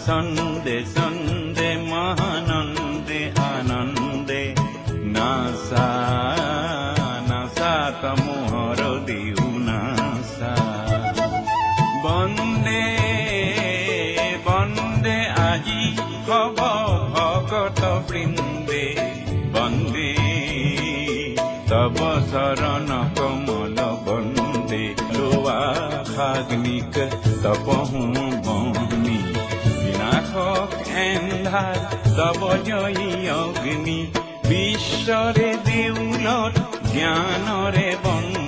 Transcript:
ছন্দে ছন্দে মহানন্দে আনন্দে নাচা নাচা তমোহর দিও নাচা। বন্দে বন্দে আজি হব ভকত বৃন্দে, বন্দে তব শরণ কমল বন্দে। লোৱা খাগ্নিক তপহু বনি, বিনাশক এন্ধাৰ তব জয়ী অগ্নি। বিশ্বৰে দেউলত জ্ঞানৰে বন্দে,